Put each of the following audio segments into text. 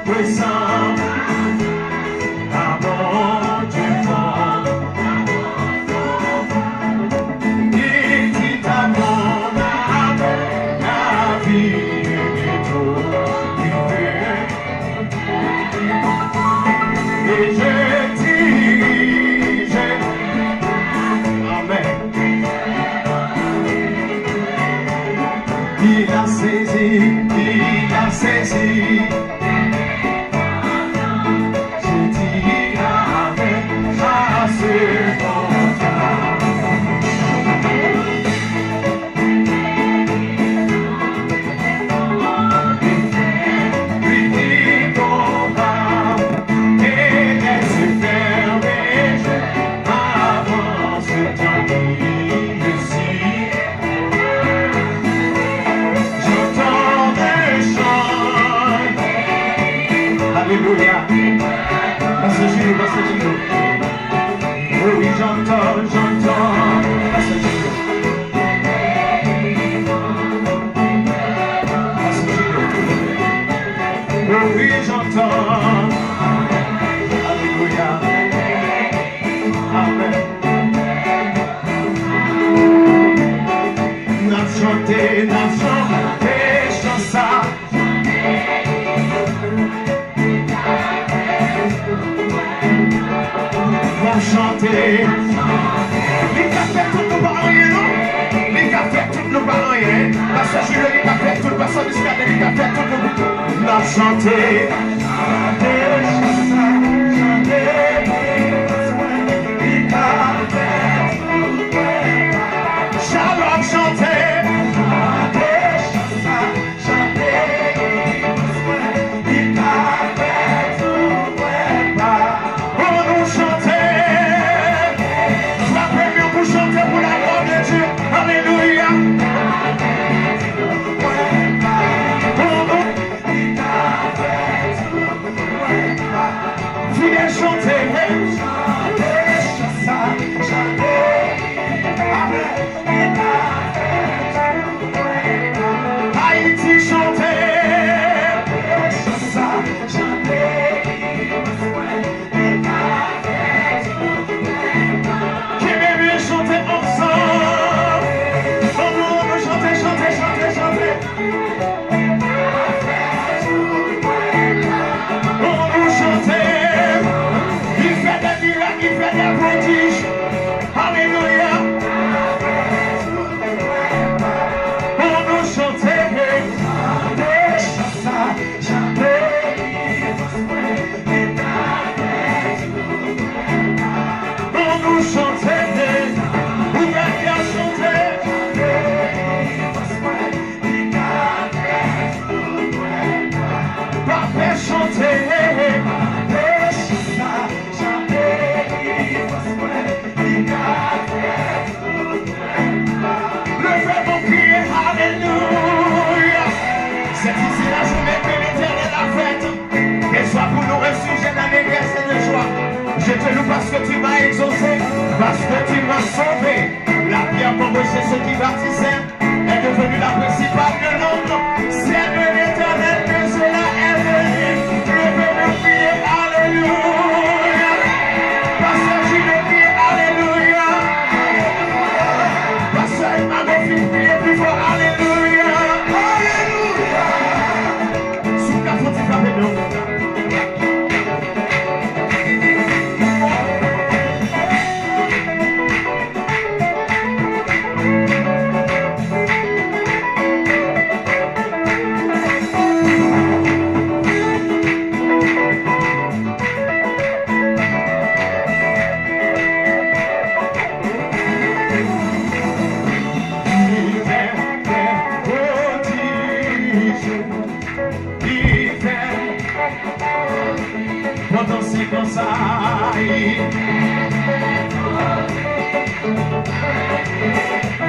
ressemble à mon Dieu fort. Il dit à mon âme, la vie est trop vivée. Et je dirige, amen. Il a saisi, il a saisi. J'ai dit amen à ce contrat. Lui dit ton âme et laisse faire les jeux avant ce temps qui le suit. J'entends des chants. Alléluia. Passe Gino. Oh oui, j'entends. Passe Gino. Passe Gino. Oh oui, j'entends. Alléluia. Amen. N'a chanté, chant ça. Vont chanter. Les cafés, tout nous parlons rien, non? Les cafés, tout nous parlons rien. Parce que je suis les cafés, tout le passant du stade, les cafés, tout nous. N'a chanté. Shalom chanter. Je te loue parce que tu m'as exaucé, parce que tu m'as sauvé. La pierre pour rejeter ceux qui baptisaient est devenue la principale de l'ombre. C'est de l'Éternel que cela est venu. Je veux me prier, alléluia. Pasteur, je veux prier, alléluia. Pasteur, il m'a fait prier plus fort, alléluia. Alléluia. Sous la faute, il va venir.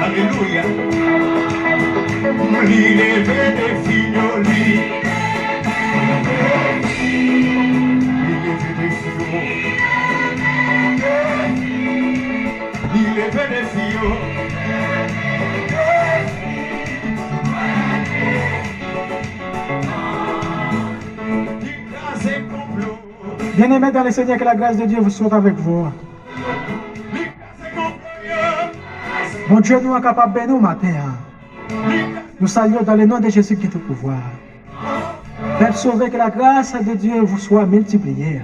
Alléluia. Lui lever des filles, lui. Il lever des filles. Bien-aimés dans le Seigneur, que la grâce de Dieu vous soit avec vous. Mon Dieu, nous sommes capables de bénir au matin. Nous saluons dans le nom de Jésus qui est au pouvoir. Père sauvé, que la grâce de Dieu vous soit multipliée.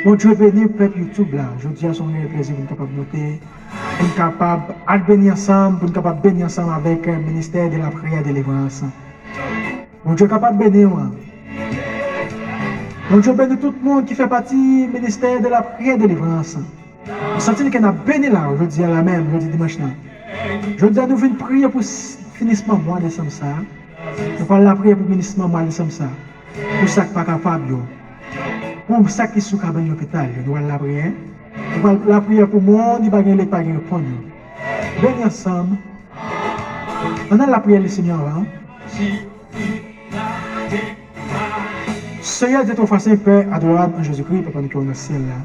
Mon Dieu, bénis le peuple YouTube là. Je dis à son plaisir pour nous capables de monter, pour nous capables de bénir ensemble, pour nous capables de bénir ensemble avec le ministère de la prière et de délivrance. Mon Dieu, capable de bénir moi. Mon Dieu, bénis tout le monde qui fait partie du ministère de la prière et de délivrance. Nous sentons qu'on a béni là, je dis à la même, je dis dimanche là. Je dis à nous venir prier pour le finissement mois de décembre ça. Nous parlons de la prière pour le finissement mois de décembre ça. Pour ça qui n'est pas capable. Pour ça qui est sous cabane l'hôpital, nous allons la prière. Nous allons la prière pour le monde, il va gagner les pages pour nous. Bénis ensemble. On a la prière du Seigneur. Hein? Seigneur de ton façon, Père, adorable en Jésus-Christ, Papa, nous qui sommes dans le ciel là.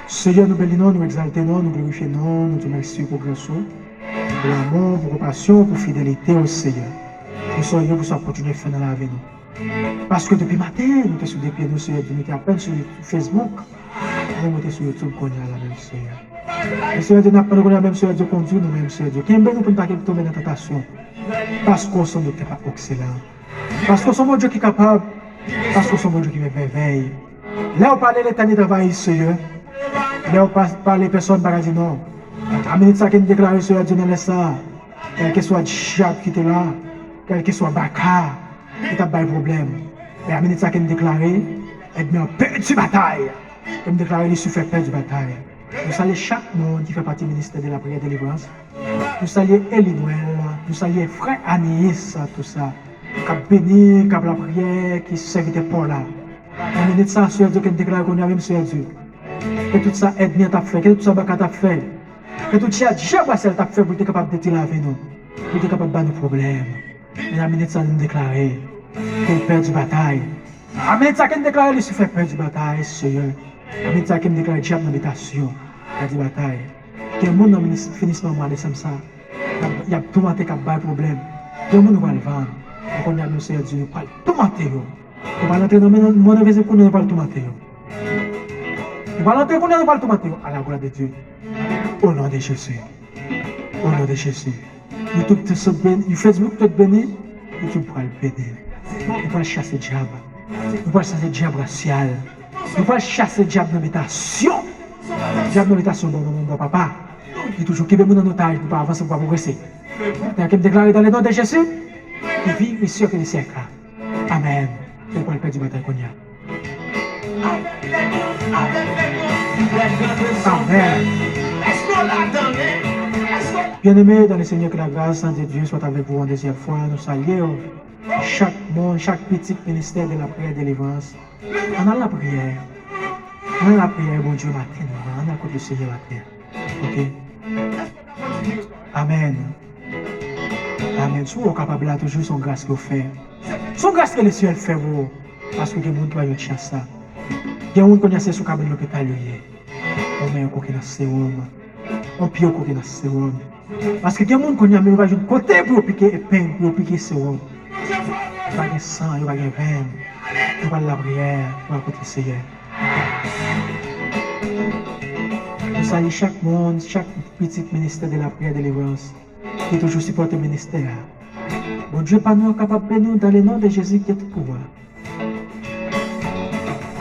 Seigneur, nous bénissons, nous exaltons, nous glorifions, nous te remercions pour grâce, pour l'amour, pour la compassion, pour la fidélité au Seigneur. Nous soyons pour ça continuer à faire dans la vie. Parce que depuis matin, nous sommes sur des pieds, nous sommes à peine sur Facebook, nous sommes sur YouTube, qu'on est à la même Seigneur. Le Seigneur de nous connaît même Seigneur Dieu conduit nous même Seigneur Dieu. Qui est nous pour ne pas tomber dans la tentation. Parce qu'on sommes pas excellent. Parce qu'on sommes Dieu qui est capable. Parce qu'on sommes Dieu qui veille. Là, on parle de l'éternité travail, Seigneur. Là, on parle des personnes qui disent non. À minute ça qui déclare Seigneur Dieu dans le sang. Quel que soit Diable qui était là, quel que soit Baka, qui t'a pas de problème. Mais à minute ça qui déclare, elle a perdu la bataille. Elle déclare qu'il suffit de perdre la bataille. Nous saluons chaque monde qui fait partie du ministère de la prière et de délivrance. Nous saluons Elinouel, nous saluons frère Anis, tout ça. Cap béni, cap la prière, qui servit pour là. On minute ça, Seigneur Dieu, qui déclare qu'on a même Seigneur Dieu. Que tout ça aide bien t'a fait, que tout ça baka t'a fait. Que tout ça diable t'a fait pour être capable de tirer avec nous. Pour être capable de battre nos problèmes. Mais la minute ça nous déclarer qu'il perd du bataille. La minute ça qu'il déclare qu'il suffit de perdre du bataille, Seigneur. La minute ça qu'il déclare diable dans l'habitation. Il y a des batailles. Il y a des gens dans le finissement de décembre ça. Il y a tout le monde qui a des problèmes. Il y a des gens qui vont le vendre. Donc on a le Seigneur Dieu, nous parlons tout mentir. On va l'entrer dans mon événement pour nous parler tout mentir. On va l'entrer pour nous parler tout mentir. À la gloire de Dieu. Au nom de Jésus. Au nom de Jésus. YouTube te béni, Facebook te béni, YouTube pourra le bénir. Nous pourrons chasser le diable. Nous pourrons chasser le diable racial. Nous pourrons chasser le diable d'habitation. Le diable d'habitation, bon papa. Il est toujours qui veut nous otage pour pas avancer, pour pas progresser. Il qui me déclare dans le nom de Jésus, qui vit et sûr que les siècles. Amen. C'est pour le père du bataille qu'on y a. Amen. Bien-aimés dans le Seigneur, que la grâce de Dieu soit avec vous en deuxième fois. Nous saluons chaque monde, chaque petit ministère de la prière et de délivrance. On a la prière. On a la prière, bon Dieu, matin. On a côté le Seigneur matin. Ok? Amen. Amen. Si vous êtes capable de toujours son grâce que vous faites. Son grâce que le ciel fait vous. Parce que il y a des gens qui ont une chance. Il y a des gens qui ont une sur cabane l'hôpital. On met un coquin dans le sérum. On pille un coquin dans le sérum. Parce que il y a des gens qui ont un côté pour piquer épingle, pour piquer le sérum. Il n'y a pas de sang, il n'y a pas de veine. Il n'y a pas de la prière. Il n'y a pas de Seigneur. Nous saluons chaque monde, chaque petit ministère de la prière et de délivrance qui est toujours supporté le ministère. Bon Dieu, pas nous capable de nous dans le nom de Jésus qui est au pouvoir.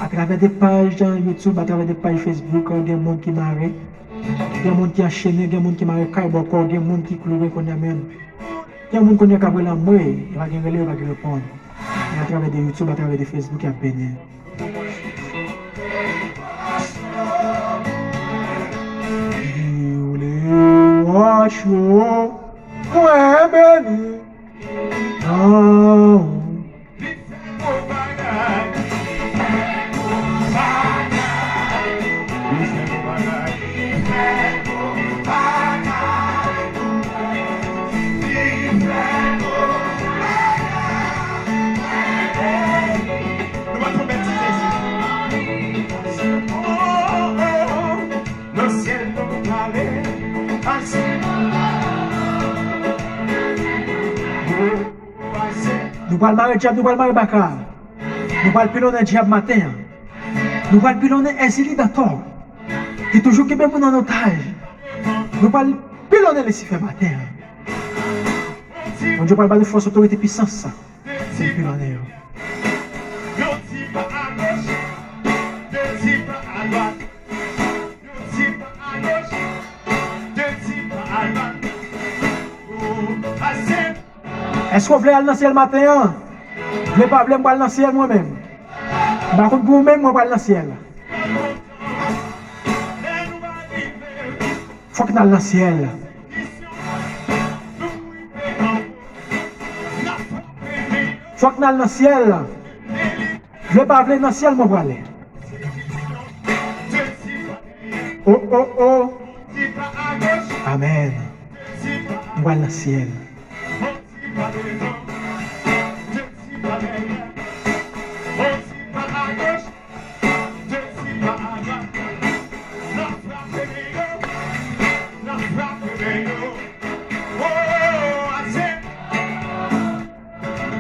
À travers des pages YouTube, à travers des pages Facebook, il y a des gens qui marrent. Il y a des gens qui enchaînent, il y a des gens qui marrent, il y a des gens qui clouent qu'on amène. Il y a des gens qui ont capable la mourir, il va gagner, il va répondre. Et à travers des YouTube, à travers des Facebook, il y a béni. Achou, ouais, béni. Oh. Nous parlons de diable, nous parlons de Baka. Nous allons pilonner le diable matin. Nous allons pilonner Ezili d'Ator. Qui toujours qui est en otage. Nous allons pilonner les sifflets matin. On Dieu parle de force, autorité, puissance. C'est pilonner. Est-ce que vous voulez aller dans le ciel matin? Vous ne voulez pas aller dans le ciel moi-même? Par contre, vous-même, moi, je vais aller dans le ciel. Il faut que nous allions dans le ciel. Il faut que nous allions dans le ciel. Je ne vais pas aller dans le ciel, moi, je vais aller. Oh, oh, oh. Amen. Nous allons dans le ciel.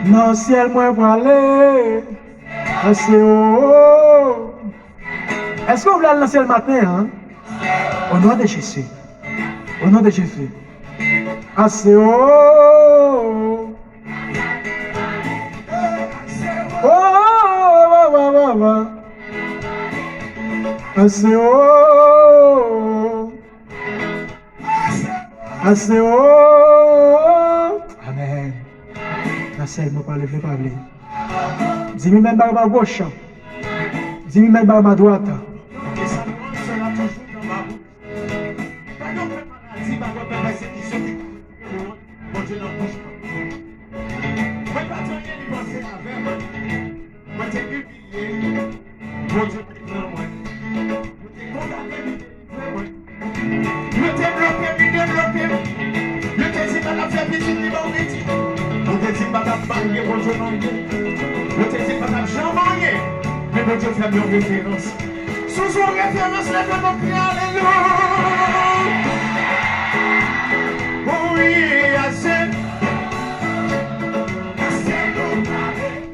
Dans le ciel, moi, je vais aller. C'est haut. Est-ce que vous voulez aller dans le ciel matin? Hein? Au nom de Jésus. Au nom de Jésus. Assez haut. Oh, assez haut. Assez haut. Amen. La selle, je ne vais pas parler. Dis-moi même par ma gauche. Dis-moi même par ma droite. Sous son référence, lève-moi, crie alléluia. Oui, assez.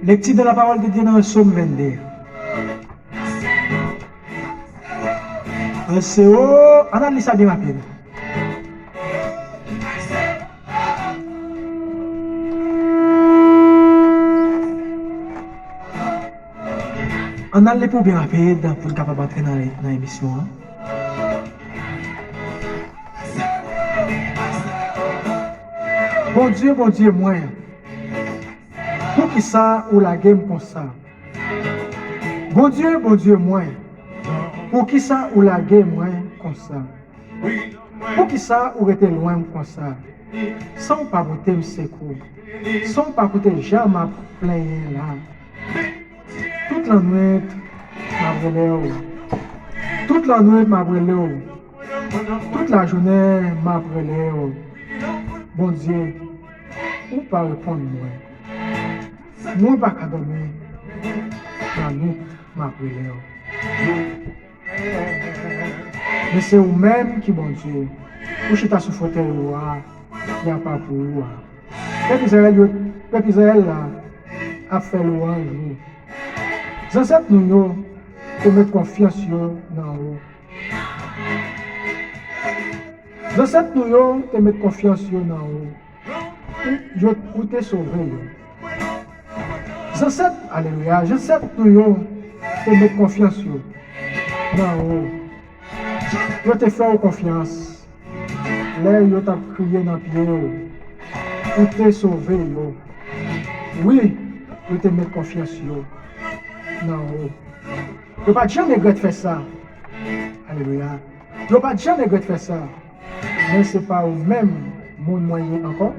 Lecture de la parole de Dieu dans le psaume 22. C'est haut. Analyse ça bien rapide. On a les pour bien rapide pour être capable d'entrer dans l'émission. Bon Dieu, moi. Pour qui ça ou la game comme ça? Bon Dieu, moi. Pour qui ça ou la game moi comme ça? Pour qui ça ou était loin comme ça? Sans pas côté me secours. Sans pas côté jamais plein là. Toute la nuit, m'a brûlé. Toute la nuit, m'a brûlé. Toute la journée, m'a brûlé. Bon Dieu, ou pas répondre moi. Moi, pas qu'à dormir. La nuit, m'a brûlé. Mais c'est vous-même qui, bon Dieu, ou je t'ai souffré, il n'y a pas pour vous. Peuple Israël a fait louange. Les ancêtres nous mettent confiance dans eux. Les ancêtres nous mettent confiance dans eux. Ils te sauvé. Les ancêtres, alléluia, les ancêtres nous mettent confiance dans eux. Ils te font confiance. Là, ils t'ont crié dans le pied. Ils te sauvé. Oui, ils te mettent confiance. Non. Je ne pas jamais regretter de faire ça. Alléluia. Je ne pas jamais regretter de faire ça. Mais ce n'est pas au même mon moyen encore.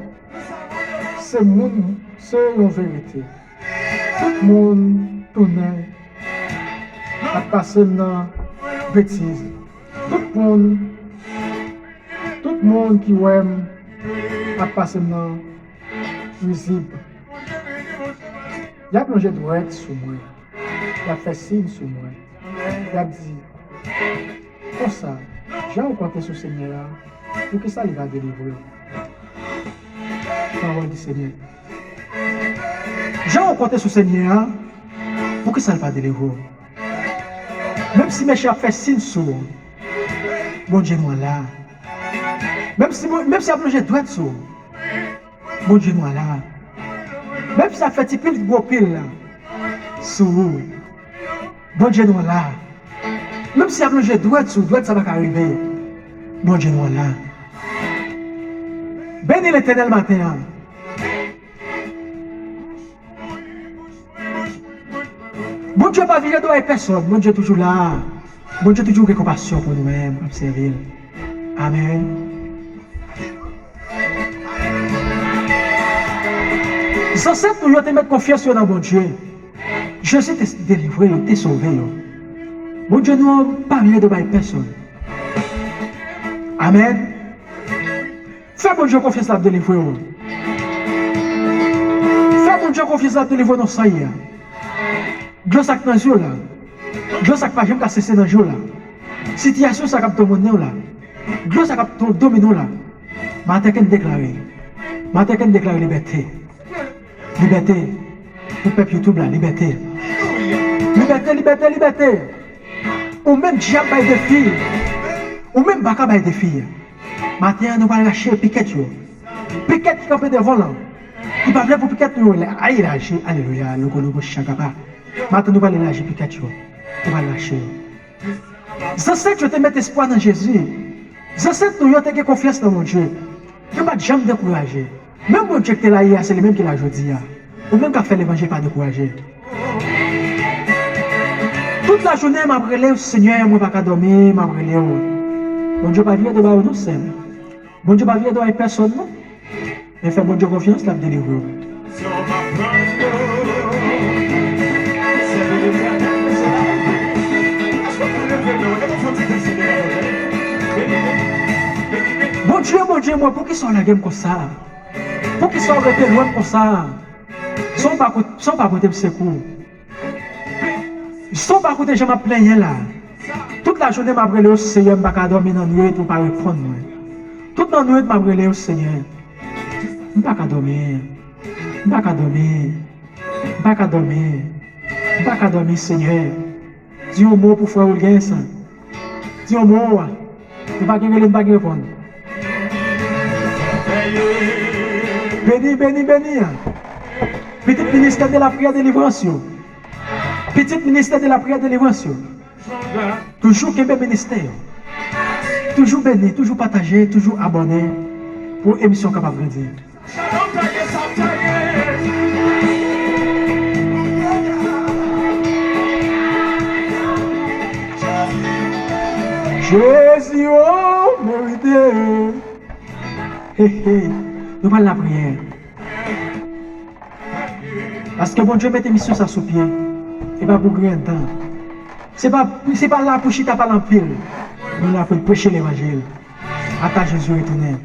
C'est une vérité. Tout le monde tourne à passer dans la bêtise. Tout le monde qui aime à passer dans la visible. Il y a plongé droite sur moi. Il a fait signe sur moi. Il a dit, comme ça, j'ai rencontré ce Seigneur pour que ça lui va délivrer. Parole du Seigneur. J'ai rencontré ce Seigneur Pour que ça ne pas délivrer. Même si mes chefs fait signe sur, bon Dieu nous là. Même si ça plonge droite sur, bon Dieu nous là. Même si ça fait petit pile gros pile là, sur, bon Dieu nous là. Même si ça plonge droite sur, droite ça va arriver, bon Dieu nous là. Bénis l'Éternel matin. Bon Dieu pas viré de personne, bon Dieu toujours là. Bon Dieu toujours avec compassion pour nous-mêmes, observer. Amen. Sans ça, nous devons mettre confiance dans bon Dieu. Jésus t'a délivré, t'a sauvé. Bon Dieu nous pas viré de personne. Amen. Fais bon Dieu confiance à délivrer. Fais bon Dieu confiance à délivrer dans ça. Dieu sac dans yeux là. Dieu sac pas jamais cesser dans yeux là. Situation ça cap dominer là. Dieu sac cap dominer là. Matin qu'elle déclarer. Matin qu'elle déclarer liberté. Liberté. Pour peuple YouTube là, liberté. Liberté, liberté, liberté. Ou même diable bail des filles. Ou même baka bail des filles. Matin nous va lâcher piquet yo. Piquet qui campé devant là. Il va venir pour piquet nous là. Aïe lâcher. Alléluia. Le golo chakapa. Maintenant, nous allons lâcher Pikachu. Nous allons lâcher. Je sais que tu te mets espoir dans Jésus. Je sais que tu as confiance dans mon Dieu. Tu ne vas jamais décourager. Même mon Dieu qui est là hier, c'est le même qui l'a aujourd'hui. Ou même qui a fait l'évangile, pas décourager. Toute la journée, je m'appelais au Seigneur, je ne vais pas dormir, je m'appelais. Mon Dieu ne va pas de nous seul. Mon Dieu ne va pas de personne. Mais fais mon Dieu confiance, la délivrer. Mon Dieu, moi, pour qu'ils soient la game comme ça, pour qu'ils soient restés loin comme ça, sans pas côté de secours, sans pas côté je m'appelle là. Toute la journée, je m'appelle au Seigneur, je ne vais pas dormir dans la nuit pour ne pas répondre. Toute la nuit, je m'appelle au Seigneur. Je ne vais pas dormir. Je ne vais pas dormir. Je ne vais pas dormir. Je ne vais pas dormir, Seigneur. Dis un mot pour faire le gain. Dis un mot. Tu ne vas pas répondre. Béni, béni, béni. Petit ministère de la prière de délivrance. Petit ministère de la prière de délivrance. Toujours qu'un ministère. Toujours béni, toujours partagé, toujours abonné pour émission capable de dire. Jésus, oh, mérité. Nous parlons de la prière. Parce que bon Dieu met émission ça sous pied. Et pas pour rien de temps. C'est pas là pour chita par l'empile. Nous là pour prêcher l'évangile. Attends Jésus retourner.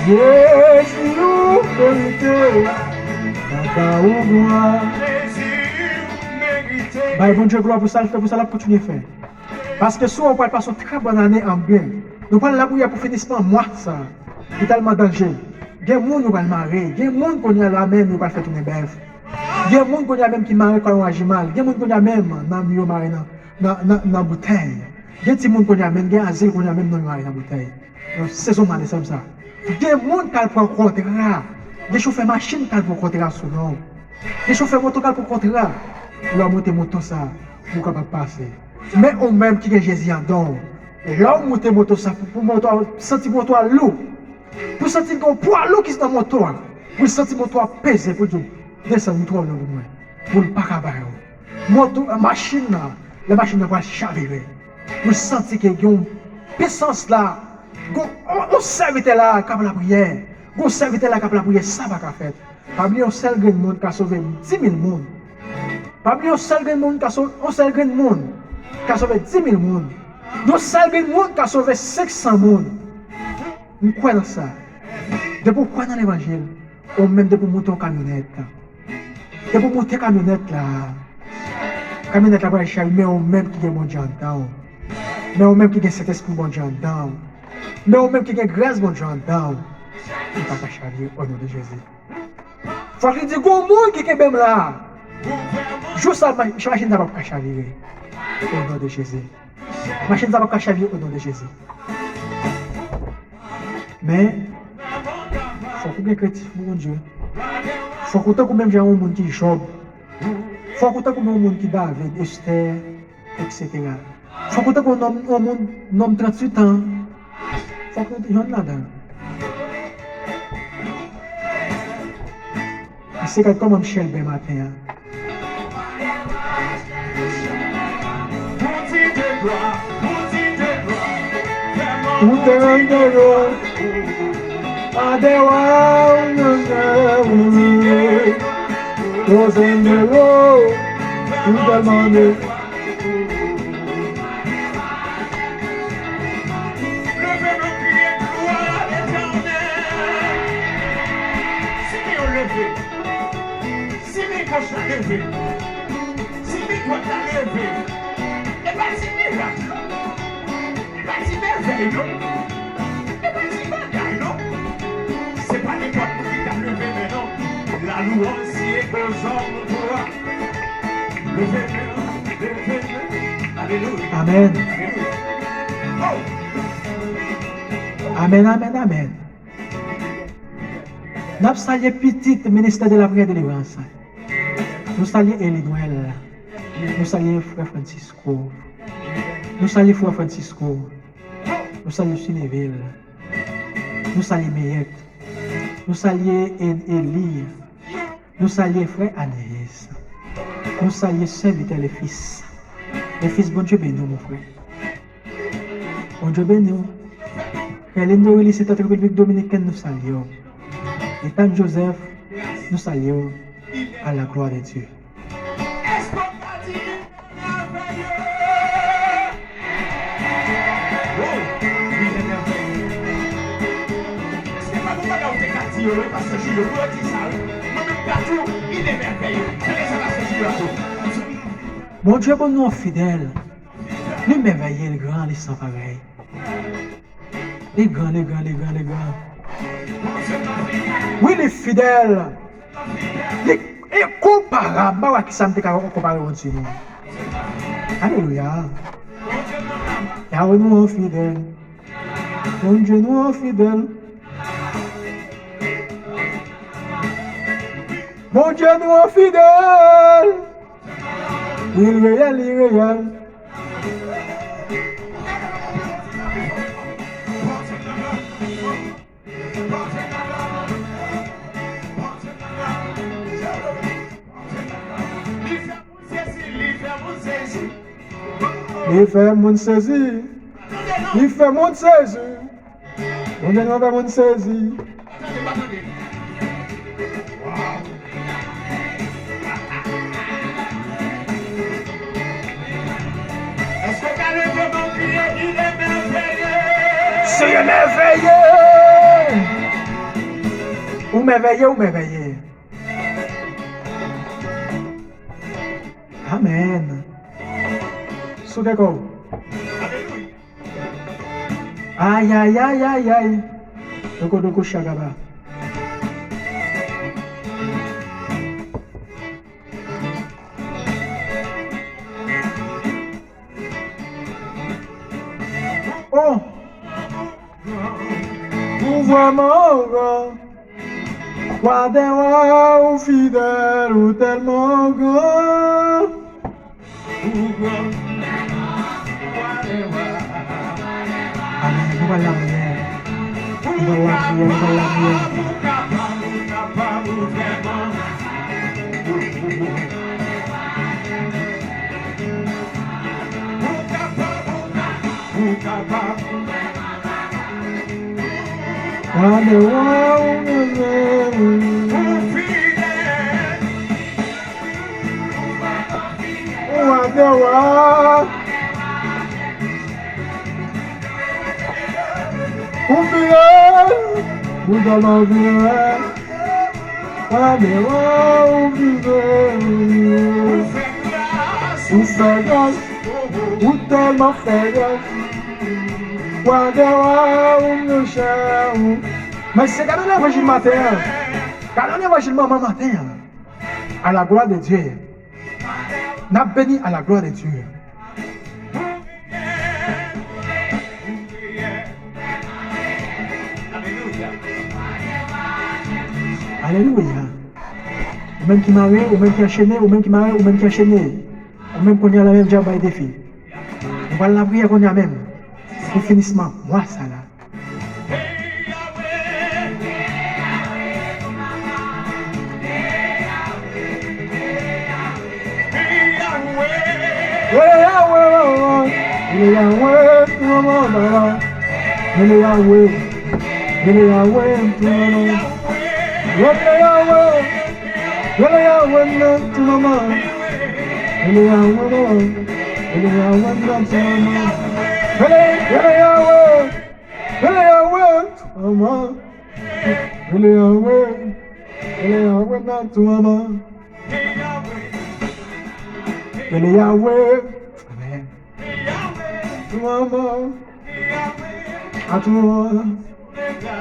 Jésus, vérité, papa ou gloire. Bah, bon Dieu, gloire pour ça, pour ça, la continuer à faire. Parce que si on parle pas une très bonne année en bien, nous parlons la bouille pour finir par moi, ça. C'est tellement danger. Il y a des gens qui vont marrer, il y a des gens qui ont la même, qui vont faire tourner bœuf. Il y a des gens qui ont même qui marrent quand on agit mal. Il y a des gens qui ont même dans le marrer dans la bouteille. Il y a des gens qui ont même, il y a des asiles qui ont même dans la bouteille. C'est son mal, c'est comme ça. Il y a des gens qui ont contrat. Des chauffeurs machines qui ont contrat sur nous. Des chauffeurs moto qui ont contrat. Là, monter moto ça pour capable passer. Mais on même qui est Jésus en don. Là, on monte moto ça pour sentir moto à l'eau. Pour sentir qu'on poids l'eau qui est dans moto. Pour sentir moto à peser pour dire descendre moto à l'eau pour ne pas cabaret. Moto machine là, la machine va chavirer. Pour sentir qu'il y a une puissance là. On serviteur là capable la prière. On serviteur là capable la prière, ça va faire. Pas oublier un seul grand monde qui a sauvé 10 000 personnes. Pas oublier un seul grand monde qui a sauvé 10 000 personnes. Un seul grand monde qui a sauvé 500 personnes. Nous croyons dans ça. Depuis quoi dans l'évangile, ou même depuis monter en camionnette. Depuis monter en camionnette là. Camionette la Charlie, mais on même qui est mon Dieu en dedans. Mais on même qui est cet esprit mon Dieu en dedans. Mais on même qui est grâce mon Dieu en dedans. Il ne va pas chavirer au nom de Jésus. Faut que je dise, go monde qui est même là. Juste ça, ma machine ne va pas chavirer au nom de Jésus. Ma machine ne va pas chavirer au nom de Jésus. Mais, il faut que vous créatif mon Dieu. Il faut que vous même un monde qui Job. Il faut que vous un monde qui David, Esther, etc. Il faut que vous un homme 38 ans. Il faut que vous ayez là-dedans. C'est comme Michel Ben matin. Tout est de C'est pas n'importe qui t'a levé, mais non. La louange est aux hommes toi. Levez-le. Alléluia. Amen. Oh. Amen, amen, amen. Nous saluons petit ministère de la prière de délivrance. Nous saluons Elinouel. Nous saluons frère Francisco. Nous saluons frère Francisco. Nous saluons Suneville. Nous saluons Meyette. Nous saluons Élie. Nous saluons frère Agnès. Nous saluons serviteurs les fils. Les fils, bon Dieu bénis mon frère. Bon Dieu bénis. Hélène de Willis, c'est notre République dominicaine, nous saluons. Et tant Joseph, nous saluons à la gloire de Dieu. Parce que je suis le roi d'Israël. Moi-même, partout, il est merveilleux. Mon Dieu, bon nom fidèle. Lui merveilleux, les grands, les sans pareil. Les grands, les grands, les grands, les grands. Oui, les fidèles. Les incomparables. Bah, qui s'en comparé au nous. Alléluia. Yahweh nous fidèle. Mon Dieu nous fidèle. Mon Dieu nous fidèle. Il réel, il réel. Il fait mon saisi. Il fait mon saisi. On est dans mon saisi. Est-ce que t'as levé mon crier? Il est merveilleux. C'est merveilleux. Ou merveilleux ou merveilleux. Amen. Sudeko. Aïe, aïe, aïe, aïe, aïe. Doko shagaba. Oh. Vraiment grand. Roi des rois ou fidèle ou tellement grand. Amen. Nous allons la prière. Nous allons la prière. Nous allons la prière. Roi des rois ou Roi des rois. Nous allons vivre. Roi des rois ou Ou fait grâce, ou tellement fait grâce. Ou cher. Mais c'est quand on l'évangile matin. Quand on l'évangile maman matin. À la gloire de Dieu. N'a béni à la gloire de Dieu. Alléluia. Ou même qui marie, ou même qui enchaîné, ou même qui marie, ou même qui enchaîné. Ou même qu'on y a la même job à défi. On va la prière qu'on y a même. Pour finissement, moi ça là.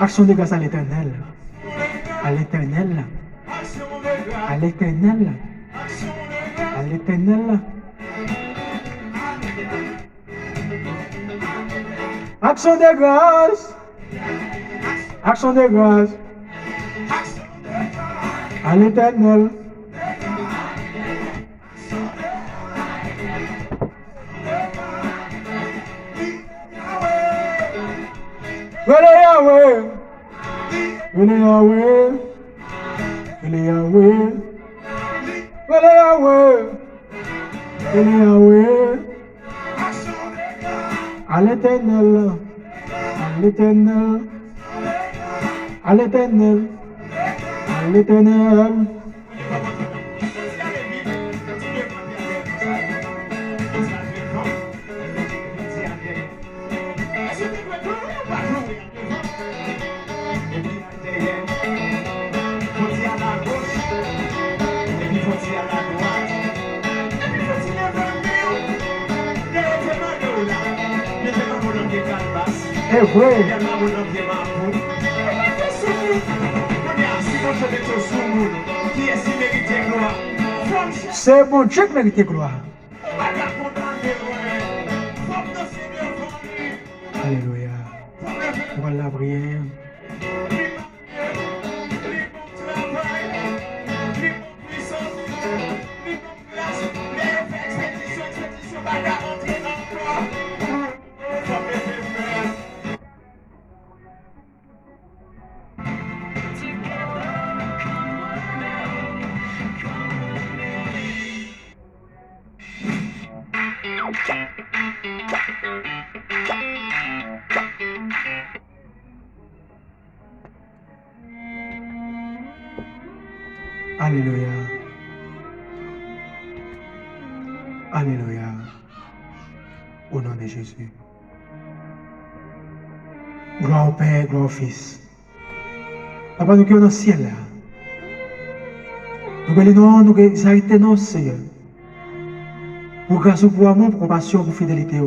Action de grâce à l'Éternel. À l'Éternel. À l'Éternel. À l'Éternel. Action de grâce. Action de grâce. À l'Éternel. Yahweh. À l'Éternel. À l'Éternel. À l'Éternel. À l'Éternel. É vrai. C'est bon Dieu qui mérite gloire. Alléluia. On va la prière. Alléluia. Alléluia. Au nom de Jésus. Gloire au Père, gloire au Fils. Papa, nous qui sommes dans le ciel là. Nous bénissons, nous exaltons, Seigneur. Pour grâce, pour amour, pour compassion, pour fidélité.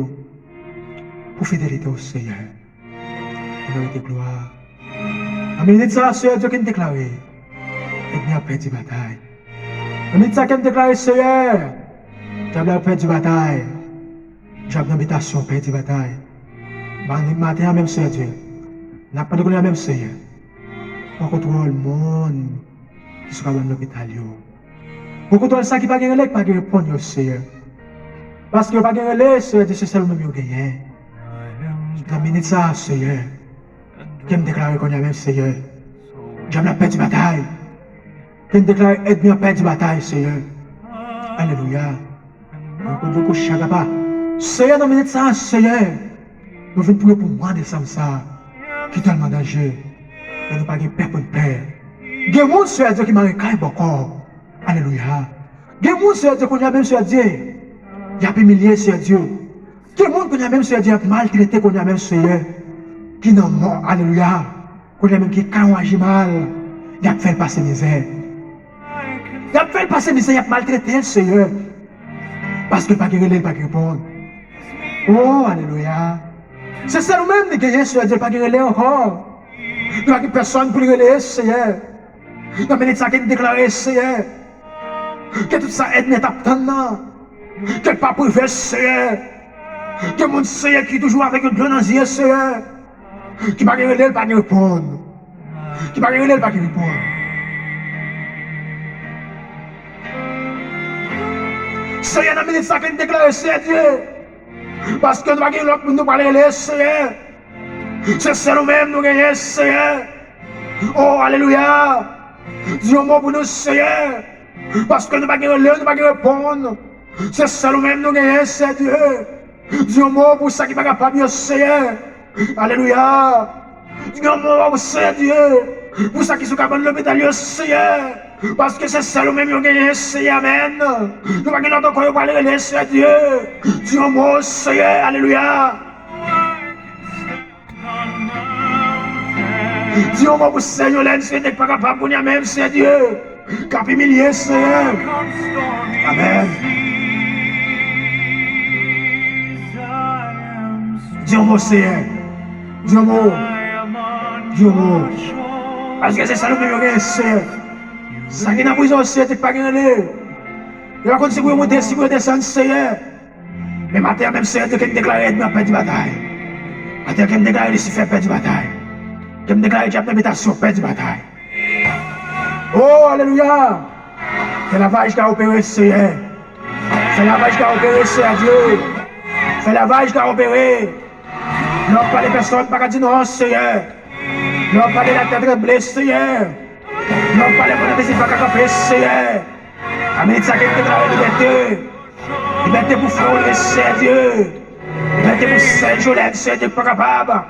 Pour fidélité au Seigneur. Pour mériter gloire. La minute ça, Seigneur Dieu qui nous déclare. Et nous a perdu la bataille. La minute ça qui nous déclare, Seigneur. Diable a perdu la bataille. Diable d'habitation a perdu la bataille. Matin, même Seigneur Dieu. Nous n'avons pas de même Seigneur. On contrôle le monde qui sera dans l'hôpital. On contrôle ça qui va gagner, qui va répondre, Seigneur. Parce que pas gagner, Seigneur, c'est seulement mieux gagner. La minute ça, Seigneur. Qui me déclare qu'on y a même, Seigneur. Diable a perdu la bataille. Qui me déclare aide-moi à perdre la bataille, Seigneur. Alléluia. On peut coucher à papa. Seigneur, dans la minute ça, Seigneur. Nous venons prier pour moi de ça. Qui est tellement dangereux. Et nous pas de peur pour le père. Il y a des gens, Seigneur Dieu, qui m'ont écrit beaucoup. Alléluia. Il y a des gens, Seigneur Dieu, qu'on a même, Seigneur Dieu. Il y a des milliers, Seigneur Dieu. Il y a des gens qu'on a même, Seigneur Dieu, maltraité, qu'on a même, Seigneur. Qui n'ont mort. Alléluia. Qu'on a même qui quand agit mal. Il a fait passer misère. Il a fait passer misère, il a maltraité, Seigneur. Parce que pas qu'il relève, pas qu'il répond. Oh, alléluia. C'est ça nous-mêmes qui gagnons, Seigneur Dieu, pas qu'il relève encore. Nous n'avons personne pour le relayer, Seigneur. Nous avons ça qui déclaré, Seigneur. Que tout ça aide n'est attendant. Que pas privé, Seigneur. Que mon Seigneur qui est toujours avec une dans les yeux, Seigneur. Qui pas qu'il relève, pas qu'il répond. Qui pas qu'il relève, pas qu'il répond. Seigneur, nous avons ça qui déclaré, Seigneur Dieu. Parce que nous avons l'autre pour nous parler, Seigneur. C'est ça nous-mêmes, nous gagnons, Seigneur. Oh, alléluia. Dis un mot pour nous, Seigneur. Parce que nous n'avons pas l'heure, nous n'avons pas répondre. C'est ça nous-mêmes, nous gagnons, Seigneur Dieu. Dis un mot pour ça qui n'est pas capable, Seigneur. Alléluia. Dis un mot pour Seigneur Dieu. Pour ça qui sont capables de l'hôpital, Seigneur. Parce que c'est ça nous-mêmes, nous gagnons, Seigneur. Amen. Nous n'avons pas encore parler, Seigneur Dieu. Dis un mot, Seigneur. Alléluia. Dis au mot pour Seigneur, c'est n'est pas capable pour nous-mêmes, c'est Dieu. Cap humilié, Seigneur. Amen. Dis au mot, Seigneur. Dis au mot. Dis au mot. Parce que c'est ça nous-mêmes, Seigneur. Ça qui est en prison, Seigneur, c'est pas gagné. Il va continuer à monter, si vous descendez, Seigneur. Mais matin, même Seigneur, qui déclare qu'il a perdu la bataille. Matin, qui déclare qu'il a perdu la bataille. Je me déclare que j'ai l'habitation, perdre la bataille. Oh, alléluia. C'est la vache qui a opéré, Seigneur. C'est la vache qui a opéré, Seigneur Dieu. C'est la vache qui a opéré. Non, pas les personnes, pas dire non, Seigneur. Non, pas la tête tremblée, Seigneur. Non, pas les bonnes décisions, pas camper, Seigneur. Amen, ça qui est déclaré liberté. Liberté pour frôler, Seigneur Dieu. Liberté pour Saint-Jolène, Seigneur Dieu, pas capable.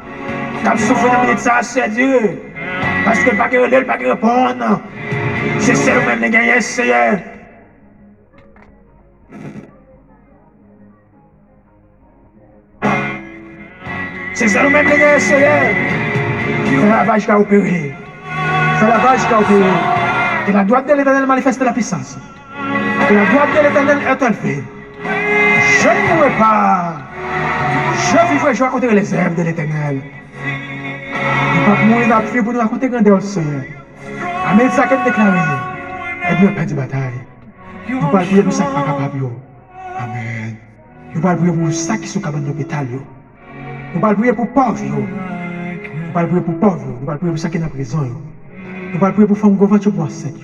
Quand souffre de minute ça, c'est Dieu. Parce que pas que relève, pas que répondre. C'est ça nous-mêmes les gagnants, Seigneur. C'est ça nous-mêmes les gagnants, Seigneur. C'est la vache qui a opéré. C'est la vache qui a opéré. Et la droite de l'Éternel manifeste la puissance. Et la droite de l'Éternel est élevée. Je ne mourrai pas. Je vivrai, je raconterai les œuvres de l'Éternel. Nous ne pouvons pas mourir dans le feu pour nous raconter grandeur, Seigneur. Amen, ça qui est déclaré. Et nous perdons la bataille. Nous ne pouvons pas prier pour ça qui n'est pas capable. Amen. Nous ne pouvons pas prier pour ça qui sont capables de l'hôpital. Nous ne pouvons pas prier pour pauvres. Nous ne pouvons pas prier pour pauvres. Nous ne pouvons pas prier pour ça qui est en prison. Nous ne pouvons pas prier pour femmes gouvernementales pour enceinte.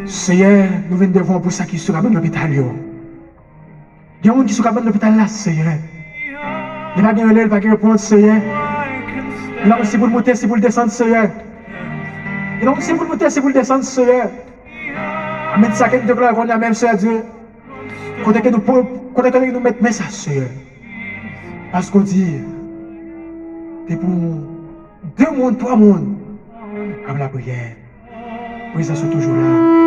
Seigneur, nous venons devant pour ça qui sera dans l'hôpital. Il y a des gens qui sont dans l'hôpital là, Seigneur. Il n'y a pas de relève, il n'y a pas de réponse, Seigneur. Il y a aussi pour le monter, c'est pour le descendre, Seigneur. Il y a aussi pour le monter, c'est pour le descendre, Seigneur. Amen, ça qui nous déclare qu'on a même, Seigneur Dieu. Quand nous mettons ça, Seigneur. Parce qu'on dit, c'est pour 2 mondes, 3 mondes, comme la prière. Oui, ça sont toujours là.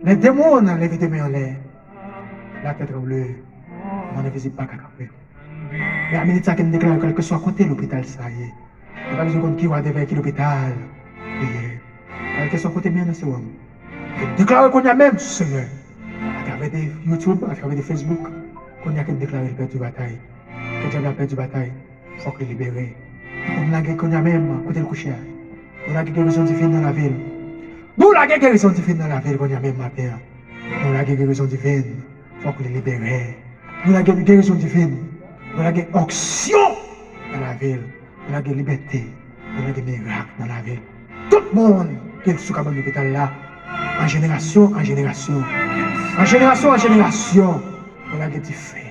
Les démons ont levé des mains en l'air. La tête bleue, on ne visite pas qu'à camper. Mais à minute ça qui déclare quel que soit à côté de l'hôpital, ça y est. Il n'y a pas besoin de qui va devant qui l'hôpital. Quel que soit à côté de l'hôpital, c'est où. Déclare qu'on y a même, Seigneur. À travers des YouTube, à travers des Facebook, qu'on y a qu'à déclarer le père du bataille. Que Dieu a perdu la bataille, il faut qu'il libère. On y a même, côté le coucher. On a guérison divine dans la ville. Nous la guérison divine dans la ville qu'on y a même matin. Nous la guérison divine, il faut que les libérer. Nous la guérison divine, nous la onction dans la ville. Nous la liberté, nous la miracle dans la ville. Tout le monde qui est sous le l'hôpital là, en génération en génération, nous la différence.